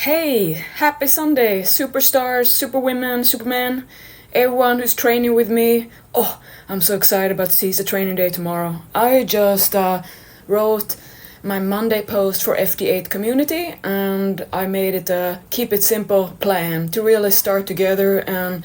Hey, happy Sunday, superstars, superwomen, supermen, everyone who's training with me. Oh, I'm so excited about CISA training day tomorrow. I just wrote my Monday post for FD8 community and I made it a keep it simple plan to really start together and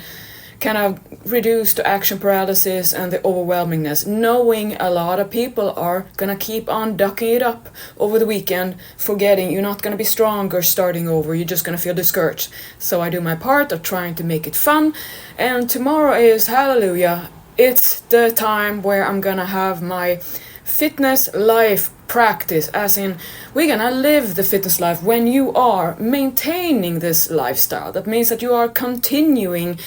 kind of reduce the action paralysis and the overwhelmingness, knowing a lot of people are gonna keep on ducking it up over the weekend, forgetting you're not gonna be stronger starting over, you're just gonna feel discouraged. So I do my part of trying to make it fun, and tomorrow is hallelujah. It's the time where I'm gonna have my fitness life practice, as in we're gonna live the fitness life when you are maintaining this lifestyle. That means that you are continuing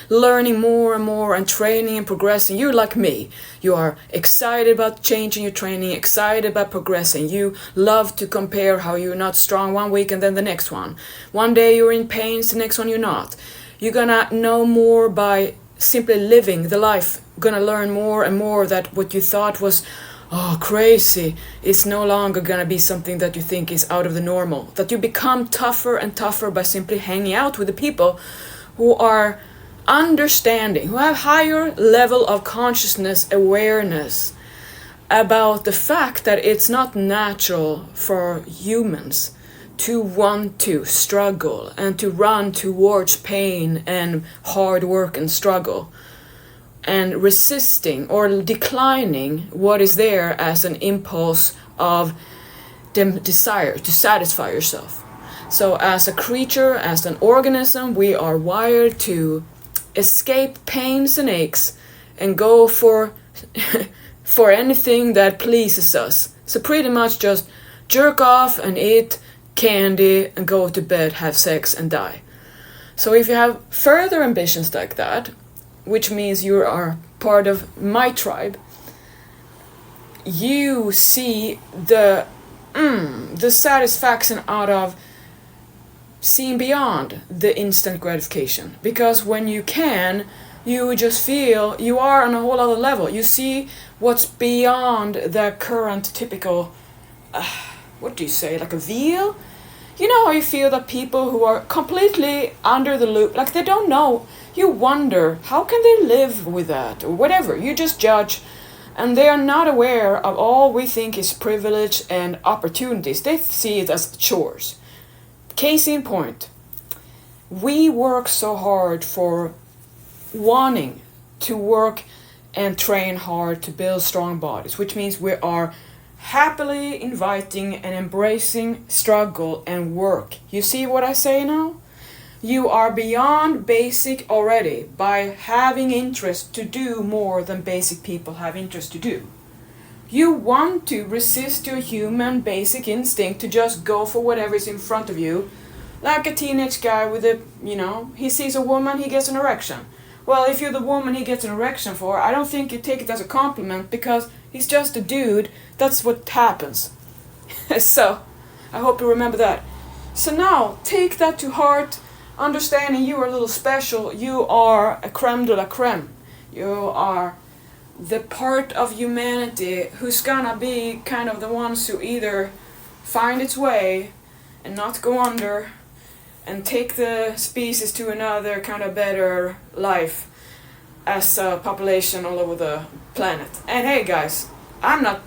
learning more and more and training and progressing. You're like me. You are excited about changing your training, excited about progressing. You love to compare how you're not strong one week and then the next one. One day you're in pains, the next one you're not. You're gonna know more by simply living the life. Gonna learn more and more that what you thought was crazy is no longer gonna be something that you think is out of the normal. That you become tougher and tougher by simply hanging out with the people who are understanding, who have higher level of consciousness awareness about the fact that it's not natural for humans to want to struggle and to run towards pain and hard work and struggle and resisting or declining what is there as an impulse of desire to satisfy yourself. So as a creature, as an organism, we are wired to escape pains and aches and go for for anything that pleases us. So pretty much just jerk off and eat candy and go to bed, have sex and die. So if you have further ambitions like that, which means you are part of my tribe, you see the satisfaction out of seeing beyond the instant gratification. Because when you can, you just feel you are on a whole other level. You see what's beyond the current typical, what do you say, like a veil? You know how you feel that people who are completely under the loop, like they don't know, you wonder, how can they live with that? Or whatever, you just judge. And they are not aware of all we think is privilege and opportunities. They see it as chores. Case in point, we work so hard for wanting to work and train hard to build strong bodies, which means we are happily inviting and embracing struggle and work. You see what I say now? You are beyond basic already by having interest to do more than basic people have interest to do. You want to resist your human basic instinct to just go for whatever is in front of you. Like a teenage guy with he sees a woman, he gets an erection. Well, if you're the woman he gets an erection for, I don't think you take it as a compliment because he's just a dude. That's what happens. So, I hope you remember that. So now, take that to heart, understanding you are a little special. You are a creme de la creme. You are the part of humanity who's gonna be kind of the ones who either find its way and not go under and take the species to another kind of better life as a population all over the planet. And hey guys, I'm not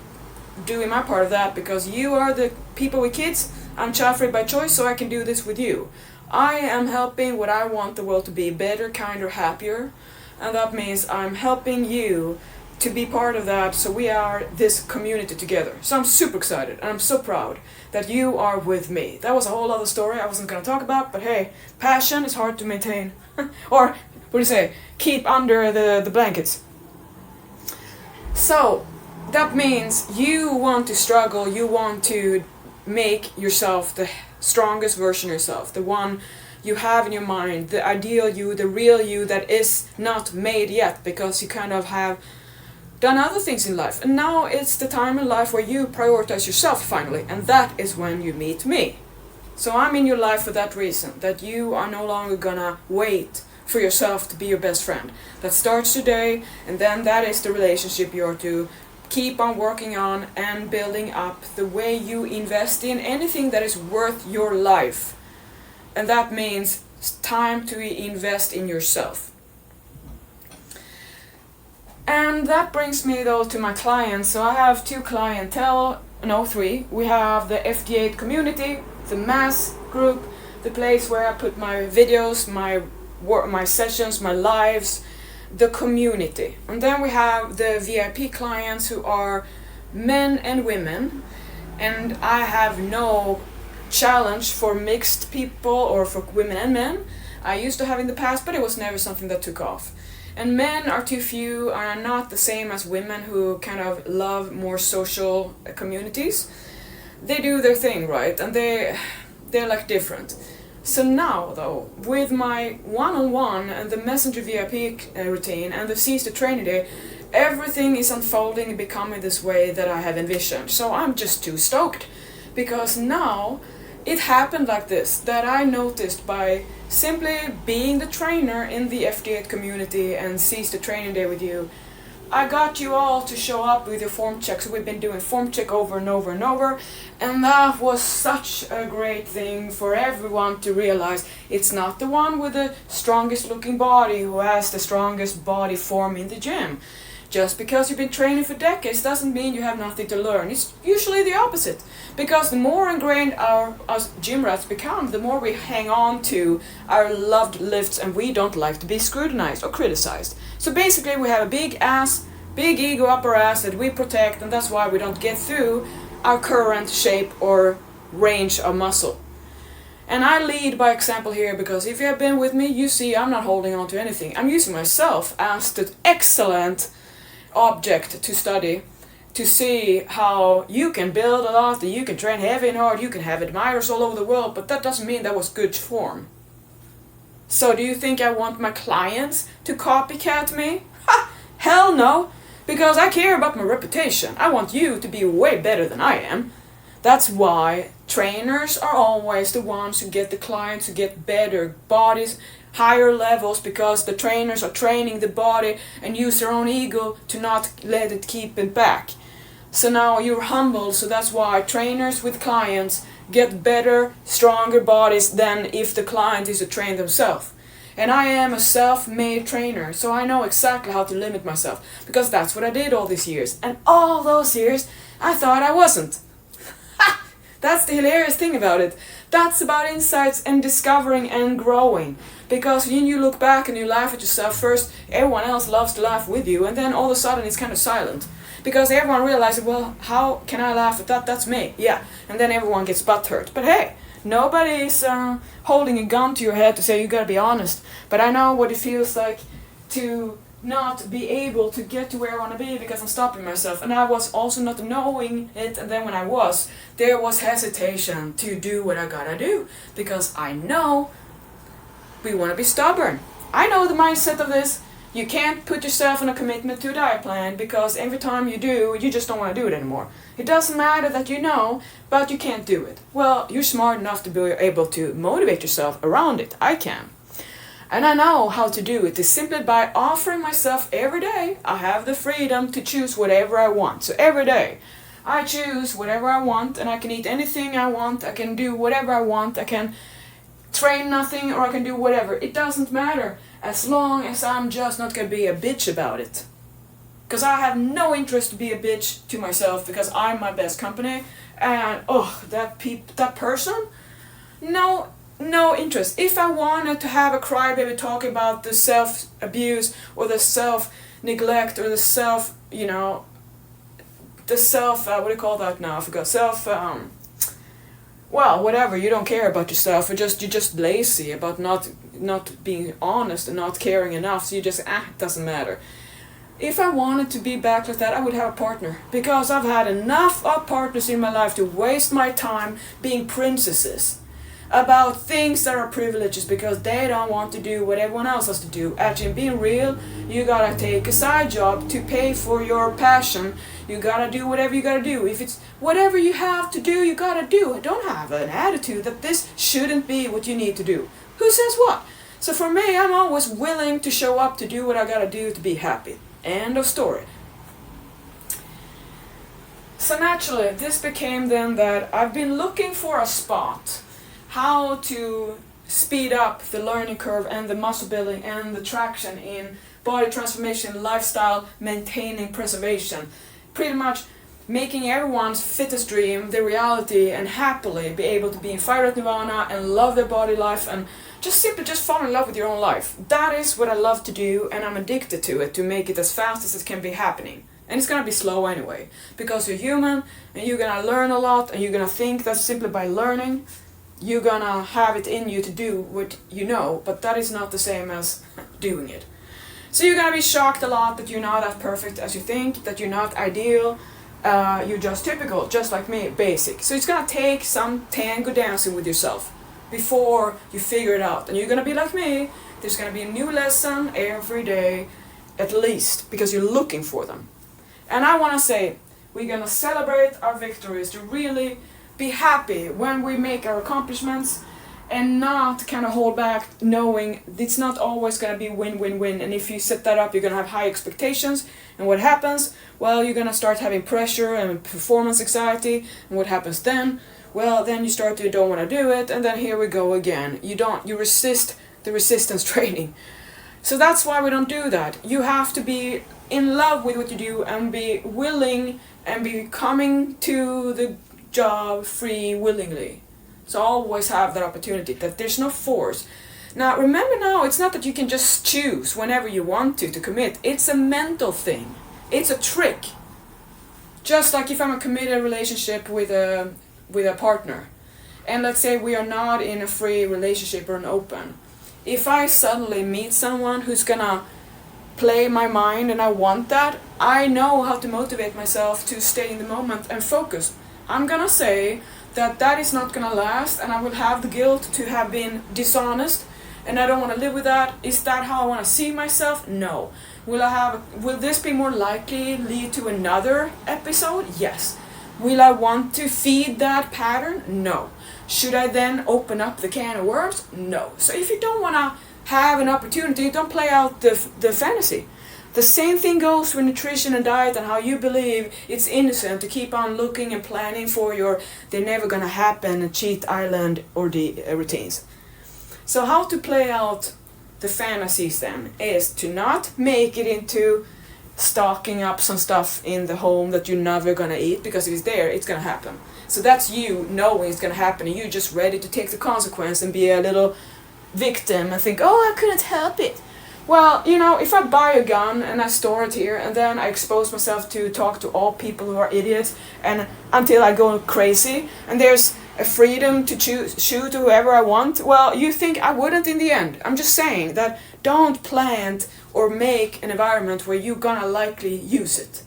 doing my part of that because you are the people with kids. I'm child-free by choice, so I can do this with you. I am helping what I want the world to be, better, kinder, happier, and that means I'm helping you to be part of that, so we are this community together. So I'm super excited and I'm so proud that you are with me. That was a whole other story I wasn't going to talk about, but hey, passion is hard to maintain. Or, what do you say, keep under the blankets. So, that means you want to struggle, you want to make yourself the strongest version of yourself, the one you have in your mind, the ideal you, the real you that is not made yet because you kind of have done other things in life. And now it's the time in life where you prioritize yourself finally, and that is when you meet me. So I'm in your life for that reason, that you are no longer gonna wait for yourself to be your best friend. That starts today, and then that is the relationship you're to keep on working on and building up the way you invest in anything that is worth your life. and that means it's time to invest in yourself. And that brings me though to my clients. So I have three. We have the FD8 community, the mass group, the place where I put my videos, my sessions, my lives, the community. And then we have the VIP clients who are men and women. And I have no challenge for mixed people or for women and men. I used to have in the past, but it was never something that took off. And men are too few, are not the same as women who kind of love more social communities. They do their thing, right? And they're like different. So now though, with my one-on-one and the Messenger VIP routine and the Seize the Training Day, everything is unfolding and becoming this way that I have envisioned. So I'm just too stoked, because now it happened like this, that I noticed by simply being the trainer in the FD8 community and Seize the Training Day with you, I got you all to show up with your form checks. We've been doing form check over and over and over, and that was such a great thing for everyone to realize it's not the one with the strongest looking body who has the strongest body form in the gym. Just because you've been training for decades doesn't mean you have nothing to learn. It's usually the opposite. Because the more ingrained us gym rats become, the more we hang on to our loved lifts and we don't like to be scrutinized or criticized. So basically we have a big ass, big ego upper ass that we protect, and that's why we don't get through our current shape or range of muscle. And I lead by example here, because if you have been with me, you see I'm not holding on to anything. I'm using myself as the excellent object to study, to see how you can build a lot, that you can train heavy and hard, you can have admirers all over the world, but that doesn't mean that was good form. So do you think I want my clients to copycat me? Ha! Hell no! Because I care about my reputation. I want you to be way better than I am. That's why trainers are always the ones who get the clients who get better bodies, higher levels, because the trainers are training the body and use their own ego to not let it keep it back. So now you're humble, so that's why trainers with clients get better, stronger bodies than if the client is a trainer themselves. And I am a self-made trainer, so I know exactly how to limit myself, because that's what I did all these years. And all those years, I thought I wasn't. That's the hilarious thing about it. That's about insights and discovering and growing. Because when you look back and you laugh at yourself, first everyone else loves to laugh with you, and then all of a sudden it's kind of silent. Because everyone realizes, well, how can I laugh at that? That's me. Yeah. And then everyone gets butthurt. But hey, nobody's holding a gun to your head to say you gotta be honest. But I know what it feels like to not be able to get to where I want to be because I'm stopping myself. And I was also not knowing it, and then when I was, there was hesitation to do what I gotta do. Because I know we want to be stubborn. I know the mindset of this. You can't put yourself in a commitment to a diet plan, because every time you do, you just don't want to do it anymore. It doesn't matter that you know, but you can't do it. Well, you're smart enough to be able to motivate yourself around it. I can. And I know how to do it. It's simply by offering myself every day. I have the freedom to choose whatever I want. So every day, I choose whatever I want, and I can eat anything I want. I can do whatever I want. I can train nothing, or I can do whatever. It doesn't matter, as long as I'm just not gonna be a bitch about it. Because I have no interest to be a bitch to myself, because I'm my best company, and that person, no interest. If I wanted to have a crybaby talk about the self-abuse or the self-neglect or the self, what do you call that now? I forgot. Well, whatever, you don't care about yourself, or you're just lazy about not being honest and not caring enough, so you just, it doesn't matter. If I wanted to be back like that, I would have a partner, because I've had enough of partners in my life to waste my time being princesses about things that are privileges because they don't want to do what everyone else has to do. Actually, being real, you gotta take a side job to pay for your passion. You gotta do whatever you gotta do. If it's whatever you have to do, you gotta do. Don't have an attitude that this shouldn't be what you need to do. Who says what? So for me, I'm always willing to show up to do what I gotta do to be happy. End of story. So naturally, this became then that I've been looking for a spot, how to speed up the learning curve and the muscle building and the traction in body transformation, lifestyle, maintaining preservation. Pretty much making everyone's fittest dream the reality and happily be able to be in fire at nirvana and love their body life and just simply just fall in love with your own life. That is what I love to do, and I'm addicted to it, to make it as fast as it can be happening. And it's gonna be slow anyway, because you're human and you're gonna learn a lot, and you're gonna think that simply by learning you're gonna have it in you to do what you know, but that is not the same as doing it. So you're gonna be shocked a lot that you're not as perfect as you think, that you're not ideal, you're just typical, just like me, basic. So it's gonna take some tango dancing with yourself before you figure it out. And you're gonna be like me, there's gonna be a new lesson every day, at least, because you're looking for them. And I wanna say, we're gonna celebrate our victories, to really be happy when we make our accomplishments, and not kind of hold back, knowing it's not always going to be win-win-win. And if you set that up, you're going to have high expectations, and what happens? Well, you're going to start having pressure and performance anxiety, and what happens then? Well, then you start to don't want to do it, and then here we go again. You resist the resistance training. So that's why we don't do that. You have to be in love with what you do and be willing and be coming to the job free willingly. So always have that opportunity, that there's no force. Now remember, now it's not that you can just choose whenever you want to commit. It's a mental thing. It's a trick. Just like if I'm a committed relationship with a partner, and let's say we are not in a free relationship or an open. If I suddenly meet someone who's gonna play my mind and I want that, I know how to motivate myself to stay in the moment and focus. I'm gonna say that is not gonna last, and I will have the guilt to have been dishonest, and I don't want to live with that. Is that how I want to see myself? No. Will this be more likely lead to another episode? Yes. Will I want to feed that pattern? No. Should I then open up the can of worms? No. So if you don't want to have an opportunity, don't play out the fantasy. The same thing goes with nutrition and diet, and how you believe it's innocent to keep on looking and planning for your they're never gonna happen cheat island or the routines. So how to play out the fantasies then is to not make it into stocking up some stuff in the home that you're never gonna eat, because if it's there, it's gonna happen. So that's you knowing it's gonna happen, and you're just ready to take the consequence and be a little victim and think, oh, I couldn't help it. Well, if I buy a gun and I store it here, and then I expose myself to talk to all people who are idiots, and until I go crazy, and there's a freedom to shoot whoever I want, well, you think I wouldn't in the end. I'm just saying that don't plant or make an environment where you're gonna likely use it.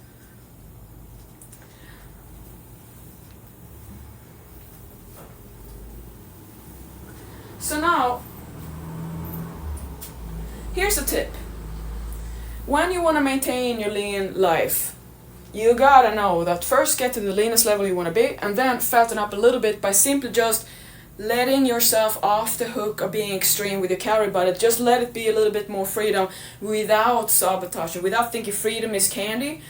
So now, here's a tip. When you want to maintain your lean life, you gotta know that first get to the leanest level you want to be, and then fatten up a little bit by simply just letting yourself off the hook of being extreme with your calorie budget. Just let it be a little bit more freedom without sabotaging, without thinking freedom is candy.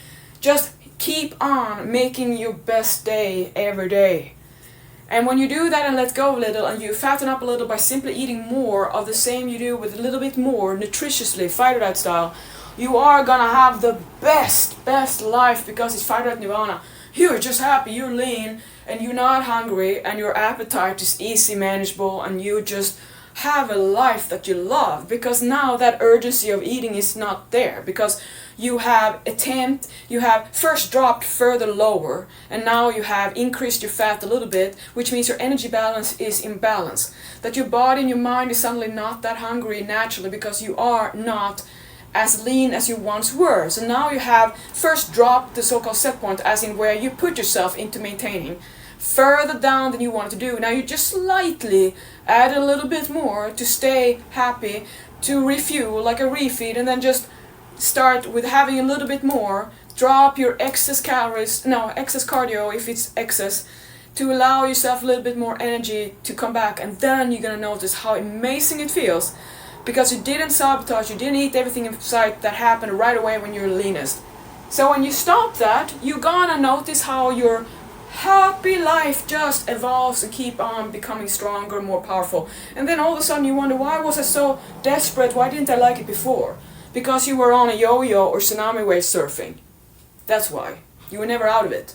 Just keep on making your best day every day. And when you do that and let go a little, and you fatten up a little by simply eating more of the same you do with a little bit more nutritiously, fighter diet style, you are gonna have the best life, because it's fighter diet nirvana. You're just happy, you're lean, and you're not hungry, and your appetite is easy manageable, and you just have a life that you love, because now that urgency of eating is not there, because you have first dropped further lower, and now you have increased your fat a little bit, which means your energy balance is in balance. That your body and your mind is suddenly not that hungry naturally, because you are not as lean as you once were. So now you have first dropped the so-called set point, as in where you put yourself into maintaining, further down than you wanted to do. Now you just slightly add a little bit more to stay happy, to refuel like a refeed, and then just start with having a little bit more, drop your excess cardio if it's excess, to allow yourself a little bit more energy to come back, and then you're gonna notice how amazing it feels, because you didn't sabotage, you didn't eat everything in sight that happened right away when you're leanest. So when you stop that, you're gonna notice how your happy life just evolves and keep on becoming stronger, more powerful. And then all of a sudden you wonder, why was I so desperate? Why didn't I like it before? Because you were on a yo-yo or tsunami wave surfing. That's why. You were never out of it.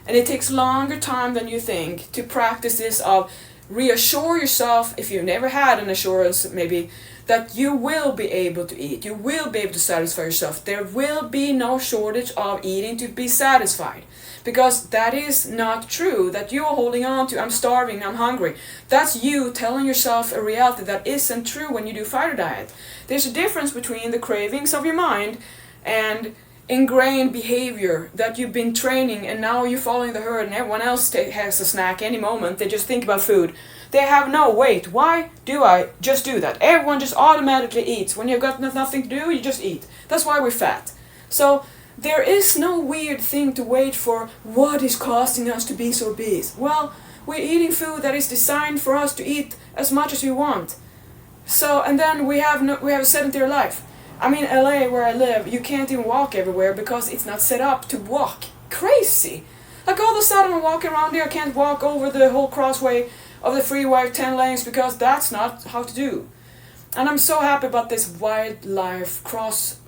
And it takes longer time than you think to practice this of reassure yourself, if you've never had an assurance maybe, that you will be able to eat. You will be able to satisfy yourself. There will be no shortage of eating to be satisfied. Because that is not true, that you are holding on to, I'm starving, I'm hungry. That's you telling yourself a reality that isn't true when you do fighter diet. There's a difference between the cravings of your mind and ingrained behavior that you've been training, and now you're following the herd and everyone else has a snack any moment. They just think about food. They have no wait. Why do I just do that? Everyone just automatically eats. When you've got nothing to do, you just eat. That's why we're fat. So there is no weird thing to wait for what is causing us to be so obese. Well, we're eating food that is designed for us to eat as much as we want. So, and then we have a sedentary life. I mean, LA, where I live, you can't even walk everywhere because it's not set up to walk. Crazy! Like all of a sudden I'm walking around here, I can't walk over the whole crossway of the freeway 10 lanes because that's not how to do. And I'm so happy about this wildlife cross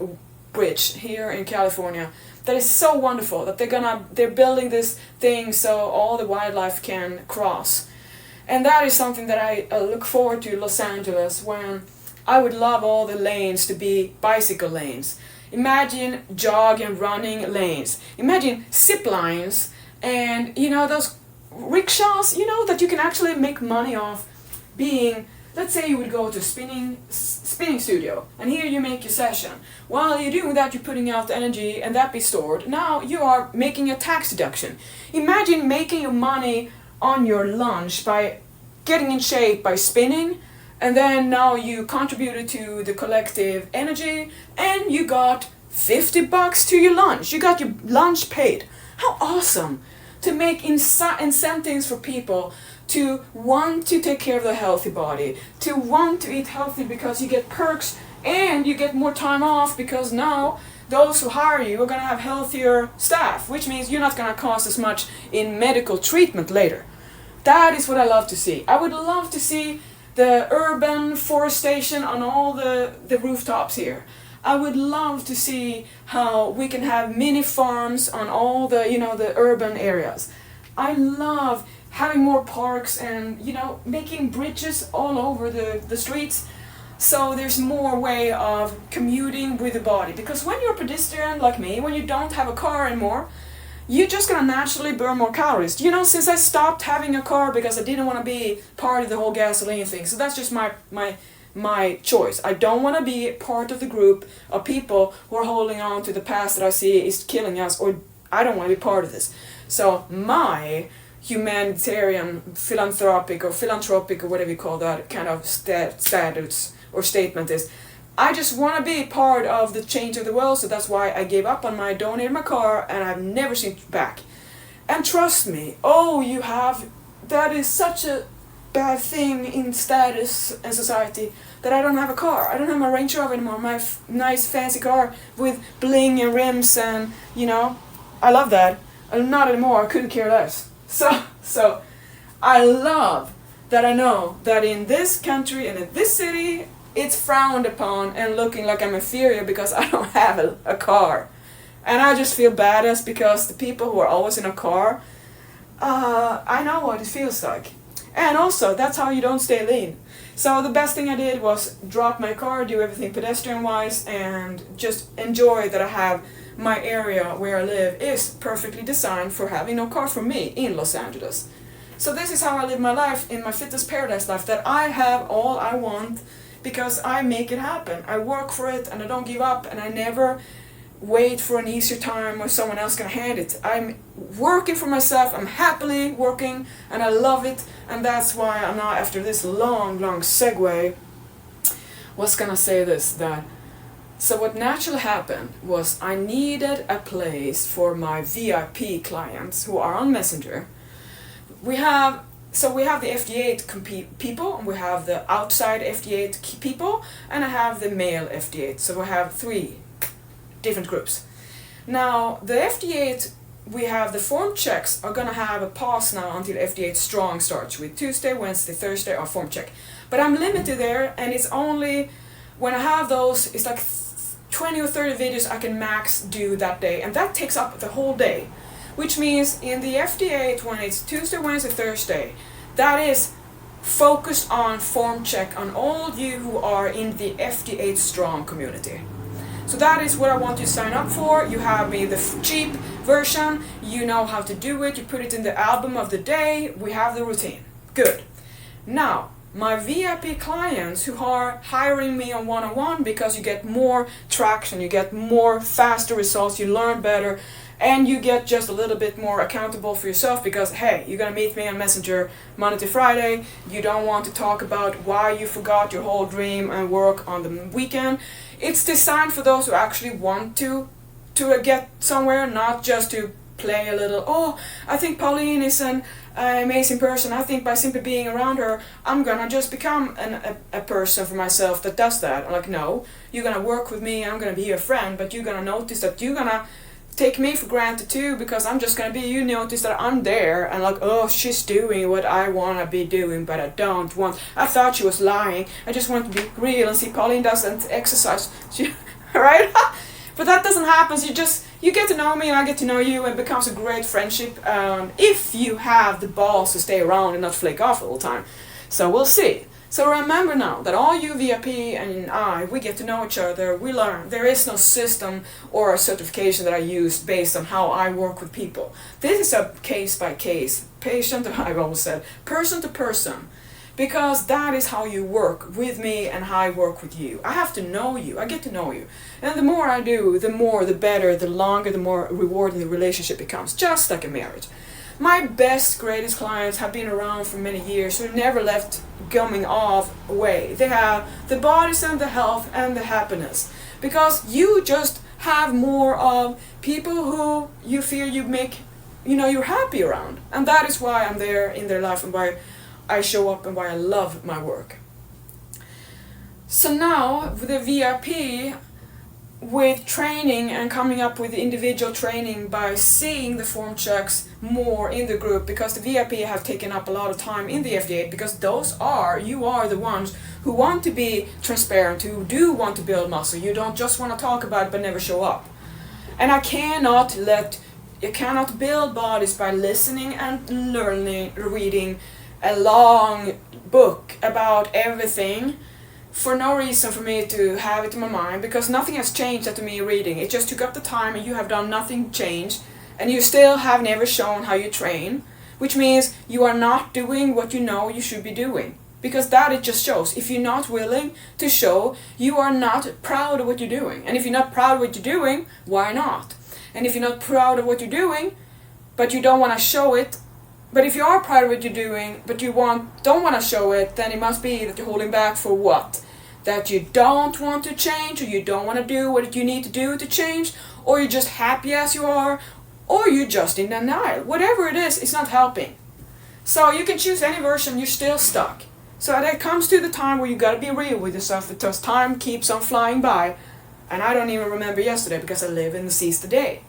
bridge here in California. That is so wonderful that they're building this thing so all the wildlife can cross. And that is something that I look forward to Los Angeles, when I would love all the lanes to be bicycle lanes. Imagine jog and running lanes. Imagine zip lines and those rickshaws, that you can actually make money off being. Let's say you would go to a spinning studio, and here you make your session. While you're doing that, you're putting out the energy, and that be stored. Now you are making a tax deduction. Imagine making your money on your lunch by getting in shape by spinning, and then now you contributed to the collective energy, and you got $50 to your lunch. You got your lunch paid. How awesome! To make incentives for people to want to take care of their healthy body, to want to eat healthy because you get perks and you get more time off because now those who hire you are going to have healthier staff, which means you're not going to cost as much in medical treatment later. That is what I love to see. I would love to see the urban forestation on all the rooftops here. I would love to see how we can have mini farms on all the, the urban areas. I love having more parks and, making bridges all over the streets. So there's more way of commuting with the body. Because when you're a pedestrian like me, when you don't have a car anymore, you're just gonna naturally burn more calories. Since I stopped having a car because I didn't want to be part of the whole gasoline thing. So that's just my choice. I don't want to be part of the group of people who are holding on to the past that I see is killing us, or I don't want to be part of this. So my humanitarian, philanthropic or whatever you call that kind of status or statement is, I just want to be part of the change of the world. So that's why I gave up on donated my car, and I've never seen it back. And trust me, that is such a bad thing in status and society that I don't have a car. I don't have my Range Rover anymore, my nice fancy car with bling and rims and, I love that. Not anymore, I couldn't care less. So I love that I know that in this country and in this city, it's frowned upon and looking like I'm inferior because I don't have a car. And I just feel badass because the people who are always in a car, I know what it feels like. And also, that's how you don't stay lean. So the best thing I did was drop my car, do everything pedestrian-wise, and just enjoy that I have my area where I live is perfectly designed for having no car for me in Los Angeles. So this is how I live my life in my fitness paradise life, that I have all I want because I make it happen. I work for it and I don't give up, and I never wait for an easier time or someone else can hand it. I'm working for myself, I'm happily working, and I love it, and that's why I'm now, after this long segue, was gonna say this, so what naturally happened was I needed a place for my VIP clients who are on Messenger. We have the FD8 people, and we have the outside FD8 people, and I have the male FD8, so we have 3 different groups. Now, the FD8 we have the form checks are gonna have a pause now until FD8 Strong starts with Tuesday, Wednesday, Thursday are form check. But I'm limited there, and it's only when I have those, it's like 20 or 30 videos I can max do that day, and that takes up the whole day. Which means in the FD8, when it's Tuesday, Wednesday, Thursday, that is focused on form check on all you who are in the FD8 Strong community. So that is what I want you to sign up for. You have me the cheap version, you know how to do it, you put it in the album of the day, we have the routine. Good. Now, my VIP clients who are hiring me on one-on-one, because you get more traction, you get more faster results, you learn better, and you get just a little bit more accountable for yourself, because hey, you're gonna meet me on Messenger Monday to Friday, you don't want to talk about why you forgot your whole dream and work on the weekend. It's designed for those who actually want to get somewhere, not just to play a little, oh, I think Pauline is an amazing person, I think by simply being around her, I'm gonna just become a person for myself that does that. I'm like, no, you're gonna work with me, I'm gonna be your friend, but you're gonna notice that you're gonna take me for granted too, because I'm just gonna be, you notice that I'm there and like, oh, she's doing what I wanna be doing, but I don't want, I thought she was lying, I just want to be real and see Pauline doesn't exercise, right? But that doesn't happen, so you get to know me and I get to know you, and it becomes a great friendship, if you have the balls to stay around and not flake off all the time. So we'll see. So remember now that all you VIP and I, we get to know each other, we learn. There is no system or a certification that I use based on how I work with people. This is a case by case, patient, I've always said, person to person. Because that is how you work with me and how I work with you. I have to know you, I get to know you. And the more I do, the more, the better, the longer, the more rewarding the relationship becomes, just like a marriage. My best, greatest clients have been around for many years, who never left coming off away. They have the bodies and the health and the happiness. Because you just have more of people who you feel you make, you're happy around. And that is why I'm there in their life and why I show up and why I love my work. So now, with the VIP, with training and coming up with individual training by seeing the form checks more in the group, because the VIP have taken up a lot of time in the FD8, because you are the ones who want to be transparent, who do want to build muscle. You don't just want to talk about it but never show up. And you cannot build bodies by listening and learning, reading a long book about everything for no reason for me to have it in my mind, because nothing has changed after me reading. It just took up the time and you have done nothing changed, and you still have never shown how you train, which means you are not doing what you know you should be doing. Because that it just shows. If you're not willing to show, you are not proud of what you're doing. And if you're not proud of what you're doing, why not? And if you're not proud of what you're doing, but you don't want to show it, but if you are proud of what you're doing, but you don't want to show it, then it must be that you're holding back for what? That you don't want to change, or you don't want to do what you need to do to change, or you're just happy as you are, or you're just in denial. Whatever it is, it's not helping. So you can choose any version, you're still stuck. So that comes to the time where you gotta be real with yourself, because time keeps on flying by, and I don't even remember yesterday because I live in the seize the day.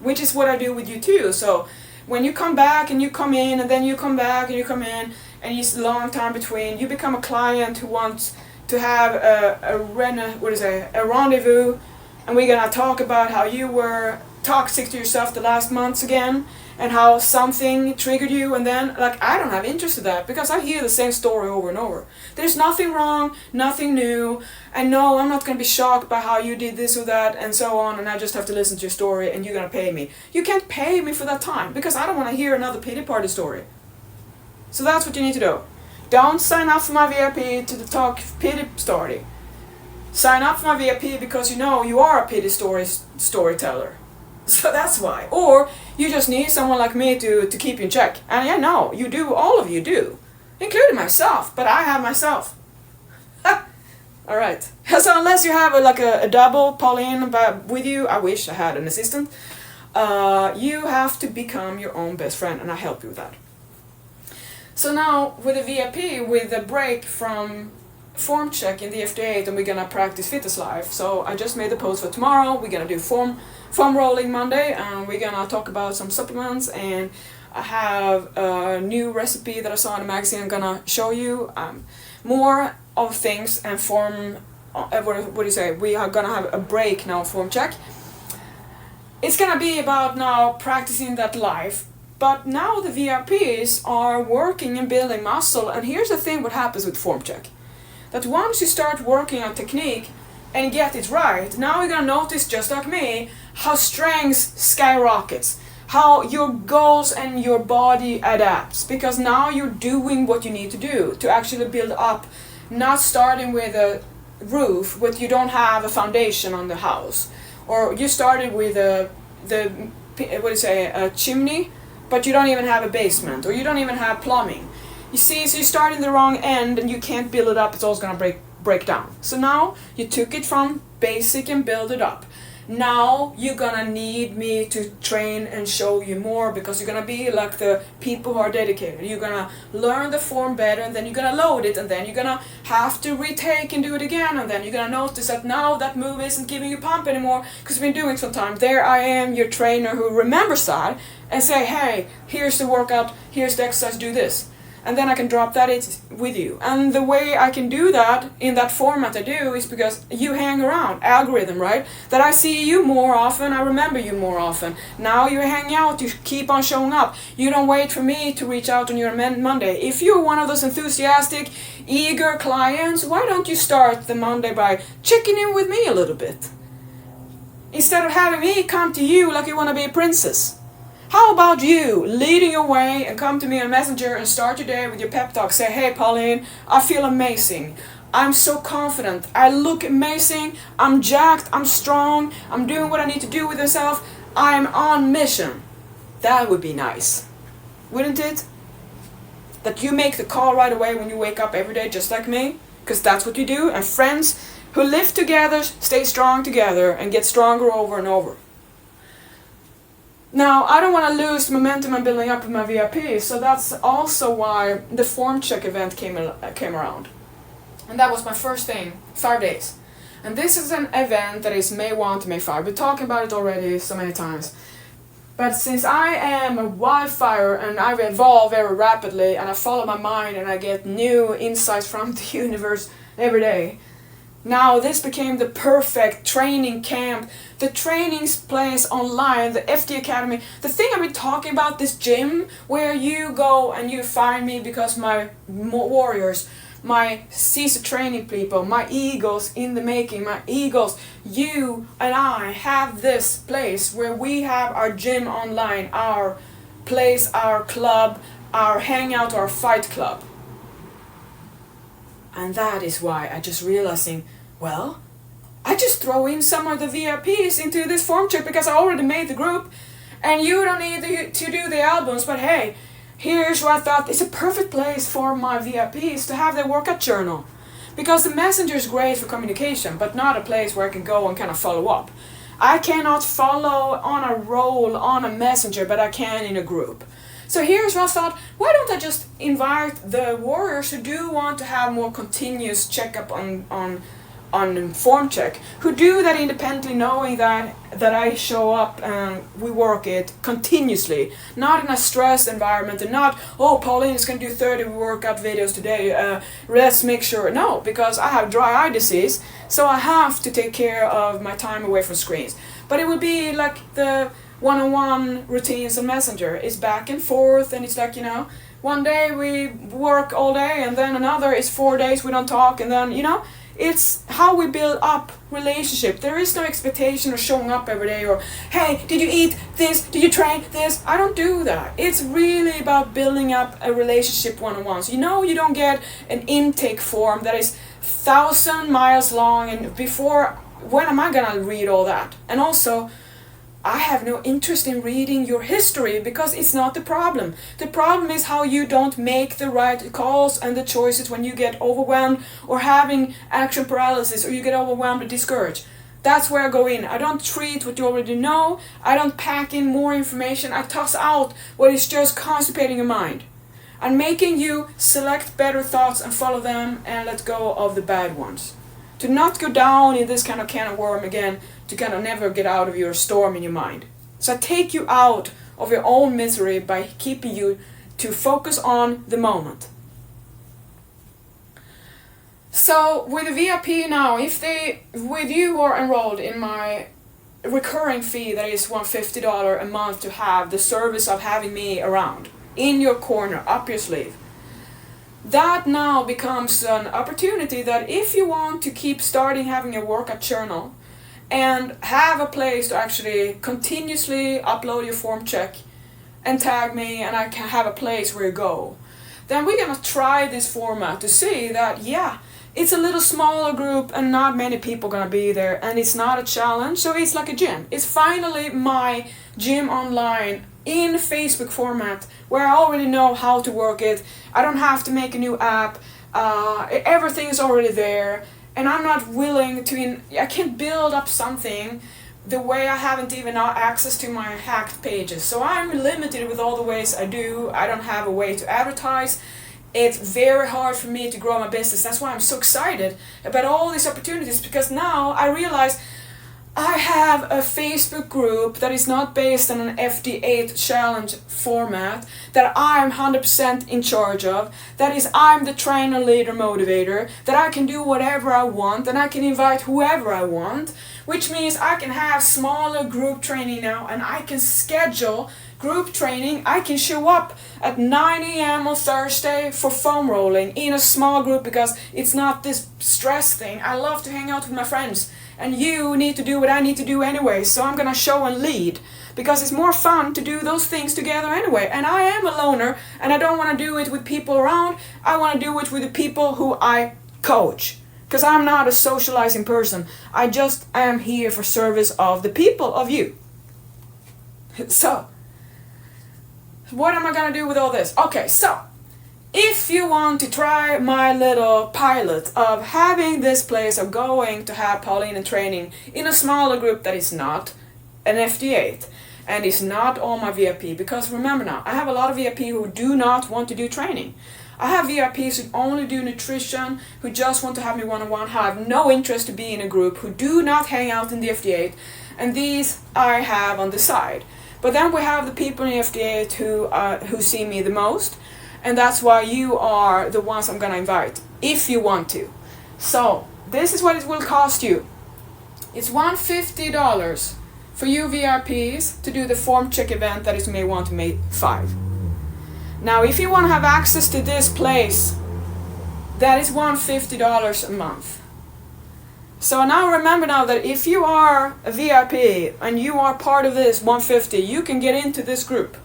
Which is what I do with you too. So when you come back and you come in, and then you come back and you come in, and it's a long time between, you become a client who wants to have a rendezvous, and we're gonna talk about how you were toxic to yourself the last months again, and how something triggered you, and then, I don't have interest in that, because I hear the same story over and over. There's nothing wrong, nothing new, and no, I'm not gonna be shocked by how you did this or that, and so on, and I just have to listen to your story, and you're gonna pay me. You can't pay me for that time, because I don't wanna hear another pity party story. So that's what you need to do. Don't sign up for my VIP to talk pity story. Sign up for my VIP because you know you are a pity storyteller. So that's why. Or you just need someone like me to keep you in check. And yeah, no, you do, all of you do. Including myself, but I have myself. Alright. So unless you have a double Pauline with you, I wish I had an assistant, you have to become your own best friend, and I help you with that. So now with the VIP, with the break from form check in the FD8, and we're gonna practice Fitness Life. So I just made the post for tomorrow. We're gonna do form foam rolling Monday, and we're gonna talk about some supplements, and I have a new recipe that I saw in a magazine. I'm gonna show you more of things and form. What do you say? We are gonna have a break now, form check. It's gonna be about now practicing that life. But now the VIPs are working and building muscle, and here's the thing: what happens with form check? That once you start working on technique and get it right, now you're gonna notice, just like me, how strength skyrockets, how your goals and your body adapts, because now you're doing what you need to do to actually build up, not starting with a roof but you don't have a foundation on the house, or you started with a chimney but you don't even have a basement, or you don't even have plumbing. You see, so you start in the wrong end and you can't build it up, it's always gonna break down. So now you took it from basic and build it up. Now you're gonna need me to train and show you more, because you're gonna be like the people who are dedicated. You're gonna learn the form better, and then you're gonna load it, and then you're gonna have to retake and do it again, and then you're gonna notice that now that move isn't giving you pump anymore because you've been doing it some time. There I am, your trainer who remembers that, and say, hey, here's the workout, here's the exercise, do this. And then I can drop that with you. And the way I can do that in that format I do is because you hang around. Algorithm, right? That I see you more often, I remember you more often. Now you hang out, you keep on showing up. You don't wait for me to reach out on your Monday. If you're one of those enthusiastic, eager clients, why don't you start the Monday by checking in with me a little bit? Instead of having me come to you like you want to be a princess. How about you leading your way and come to me on Messenger and start your day with your pep talk? Say, hey Pauline, I feel amazing. I'm so confident. I look amazing. I'm jacked. I'm strong. I'm doing what I need to do with myself. I'm on mission. That would be nice, wouldn't it? That you make the call right away when you wake up every day, just like me, because that's what you do. And friends who live together stay strong together and get stronger over and over. Now, I don't want to lose momentum and building up with my VIP, so that's also why the form check event came around. And that was my first thing, 5 days. And this is an event that is May 1 to May 5. We're talking about it already so many times. But since I am a wildfire and I evolve very rapidly and I follow my mind and I get new insights from the universe every day, now this became the perfect training camp. The trainings place online, the FD Academy. The thing I've been talking about, this gym where you go and you find me because my warriors, my Caesar training people, my eagles in the making, my eagles, you and I have this place where we have our gym online, our place, our club, our hangout, our fight club. And that is why I just realizing, well, I just throw in some of the VIPs into this form check because I already made the group, and you don't need to do the albums, but hey, here's what I thought, it's a perfect place for my VIPs to have their workout journal. Because the messenger is great for communication, but not a place where I can go and kind of follow up. I cannot follow on a roll on a messenger, but I can in a group. So here's what I thought, why don't I just invite the warriors who do want to have more continuous checkup on form check, who do that independently, knowing that I show up and we work it continuously, not in a stressed environment, and not, oh, Pauline is going to do 30 workout videos today, let's make sure. No, because I have dry eye disease, so I have to take care of my time away from screens. But it would be like the one-on-one routines on Messenger. It's back and forth, and it's like, one day we work all day, and then another is 4 days we don't talk, and then, it's how we build up relationship. There is no expectation of showing up every day or, hey, did you eat this? Did you train this? I don't do that. It's really about building up a relationship one-on-one. So you don't get an intake form that is 1,000 miles long, and when am I gonna read all that? And also, I have no interest in reading your history because it's not the problem. The problem is how you don't make the right calls and the choices when you get overwhelmed or having action paralysis, or you get overwhelmed or discouraged. That's where I go in. I don't treat what you already know. I don't pack in more information. I toss out what is just constipating your mind. I'm making you select better thoughts and follow them and let go of the bad ones. to not go down in this kind of can of worm again, to kind of never get out of your storm in your mind. So I take you out of your own misery by keeping you to focus on the moment. So with the VIP now, with you are enrolled in my recurring fee that is $150 a month to have the service of having me around, in your corner, up your sleeve. That now becomes an opportunity that if you want to keep starting having a workout journal and have a place to actually continuously upload your form check and tag me, and I can have a place where you go, then we're gonna try this format to see that, yeah, it's a little smaller group and not many people gonna be there, and it's not a challenge, so it's like a gym. It's finally my gym online in Facebook format where I already know how to work it. I don't have to make a new app. Everything is already there, and I'm not willing to, I can't build up something the way I haven't even access to my hacked pages. So I'm limited with all the ways I do. I don't have a way to advertise. It's very hard for me to grow my business. That's why I'm so excited about all these opportunities, because now I realize I have a Facebook group that is not based on an FD8 challenge format, that I'm 100% in charge of, that is I'm the trainer, leader, motivator, that I can do whatever I want and I can invite whoever I want, which means I can have smaller group training now, and I can schedule group training. I can show up at 9 a.m. on Thursday for foam rolling in a small group, because it's not this stress thing. I love to hang out with my friends, and you need to do what I need to do anyway, so I'm gonna show and lead, because it's more fun to do those things together anyway. And I am a loner, and I don't want to do it with people around. I want to do it with the people who I coach, because I'm not a socializing person. I just am here for service of the people, of you. So what am I gonna do with all this? Okay, so if you want to try my little pilot of having this place of going to have Pauline and training in a smaller group that is not an FD8 and is not all my VIP, because remember now, I have a lot of VIP who do not want to do training. I have VIPs who only do nutrition, who just want to have me one-on-one, have no interest to be in a group, who do not hang out in the FD8, and these I have on the side. But then we have the people in the FD8 who see me the most, and that's why you are the ones I'm gonna invite, if you want to. So this is what it will cost you. It's $150 for you VIPs to do the form check event that is May 1 to May 5. Now if you want to have access to this place, that is $150 a month. So now remember now that if you are a VIP and you are part of this $150, you can get into this group.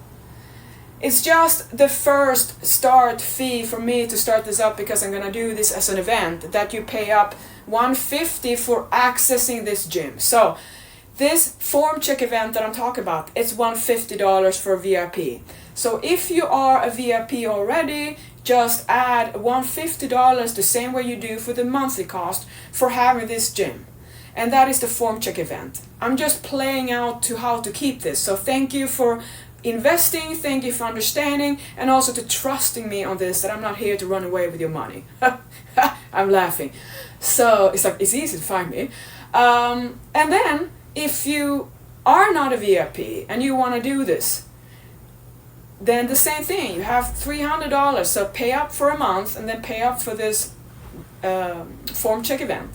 It's just the first start fee for me to start this up, because I'm gonna do this as an event that you pay up $150 for accessing this gym. So this form check event that I'm talking about, it's $150 for a VIP. So if you are a VIP already, just add $150 the same way you do for the monthly cost for having this gym. And that is the form check event. I'm just playing out to how to keep this. So thank you for investing, thank you for understanding, and also to trusting me on this, that I'm not here to run away with your money. I'm laughing. So it's easy to find me. And then if you are not a VIP and you want to do this, then the same thing, you have $300, so pay up for a month and then pay up for this form check event.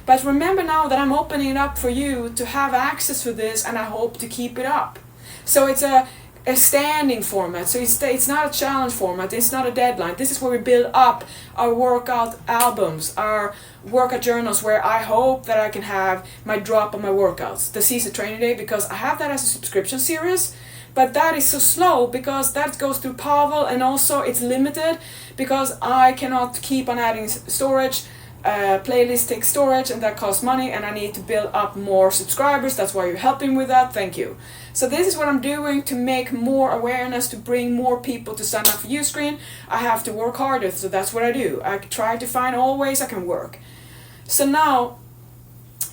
But remember now that I'm opening it up for you to have access to this, and I hope to keep it up. So it's a standing format, so it's not a challenge format, it's not a deadline. This is where we build up our workout albums, our workout journals, where I hope that I can have my drop on my workouts, the Caesar Training Day, because I have that as a subscription series. But that is so slow, because that goes through Pavel, and also it's limited because I cannot keep on adding storage. Playlist takes storage, and that costs money, and I need to build up more subscribers. That's why you're helping with that. Thank you. So this is what I'm doing to make more awareness, to bring more people to sign up for Uscreen. I have to work harder, so that's what I do. I try to find all ways I can work. So now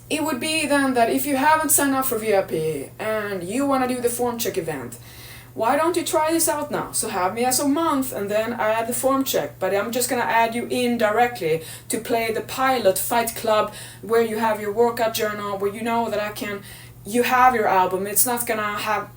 it would be then that if you haven't signed up for VIP and you want to do the form check event, why don't you try this out now? So have me as a month and then I add the form check. But I'm just gonna add you in directly to play the pilot Fight Club, where you have your workout journal, where you know that you have your album. It's not gonna have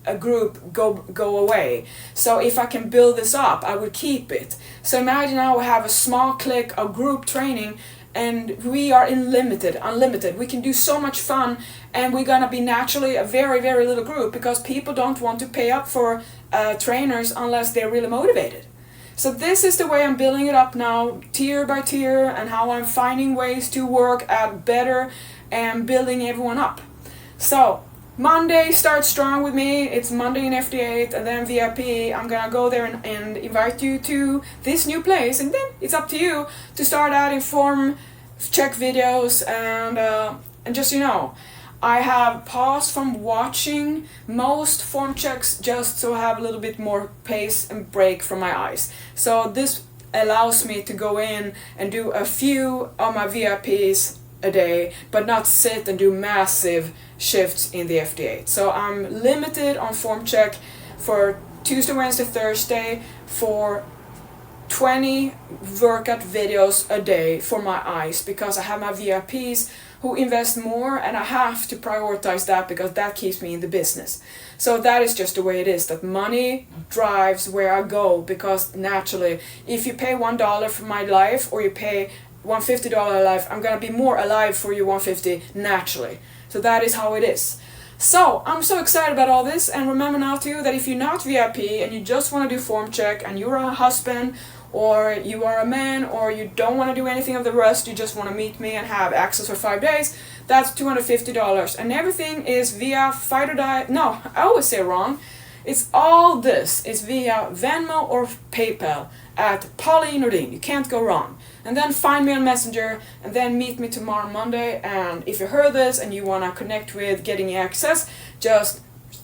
a group go away. So if I can build this up, I will keep it. So imagine now we have a small clique of group training, and we are unlimited. We can do so much fun, and we're gonna be naturally a very, very little group because people don't want to pay up for trainers unless they're really motivated. So this is the way I'm building it up now, tier by tier, and how I'm finding ways to work at better and building everyone up. So Monday starts strong with me. It's Monday in FD8 and then VIP. I'm gonna go there and invite you to this new place, and then it's up to you to start adding form check videos and just I have paused from watching most form checks just to have a little bit more pace and break from my eyes. So this allows me to go in and do a few of my VIPs a day, but not sit and do massive shifts in the FD8. So I'm limited on form check for Tuesday, Wednesday, Thursday for 20 workout videos a day for my eyes, because I have my VIPs who invest more, and I have to prioritize that because that keeps me in the business. So that is just the way it is, that money drives where I go, because naturally if you pay $1 for my life or you pay $150 alive, I'm gonna be more alive for you $150 naturally. So that is how it is. So I'm so excited about all this, and remember now too that if you're not VIP and you just want to do form check and you're a husband or you are a man or you don't want to do anything of the rest, you just want to meet me and have access for 5 days, that's $250, and everything is via Fight or Die. No, I always say it wrong. It's all this is via Venmo or PayPal at Pauline Nordin. You can't go wrong. And then find me on Messenger, and then meet me tomorrow Monday. And if you heard this and you want to connect with getting access, just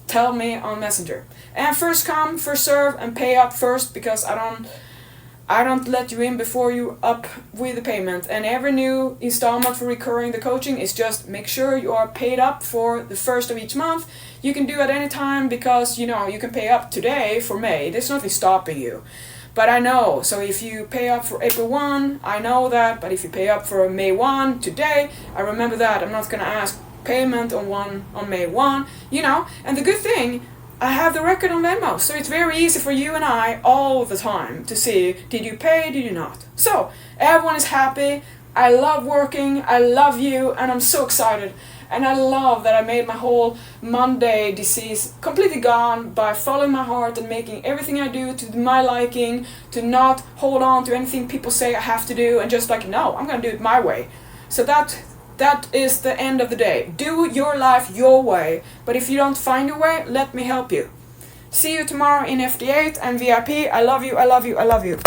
tell me on Messenger. And first come, first serve, and pay up first, because I don't let you in before you up with the payment. And every new installment for recurring the coaching is just make sure you are paid up for the first of each month. You can do it any time, because you can pay up today for May. There's nothing stopping you. But I know, so if you pay up for April 1, I know that, but if you pay up for May 1 today, I remember that. I'm not going to ask payment on May 1, And the good thing, I have the record on Venmo, so it's very easy for you and I all the time to see, did you pay, did you not? So, everyone is happy, I love working, I love you, and I'm so excited. And I love that I made my whole Monday disease completely gone by following my heart and making everything I do to my liking, to not hold on to anything people say I have to do, and just no, I'm gonna do it my way. So that is the end of the day. Do your life your way, but if you don't find your way, let me help you. See you tomorrow in FD8 and VIP. I love you, I love you, I love you.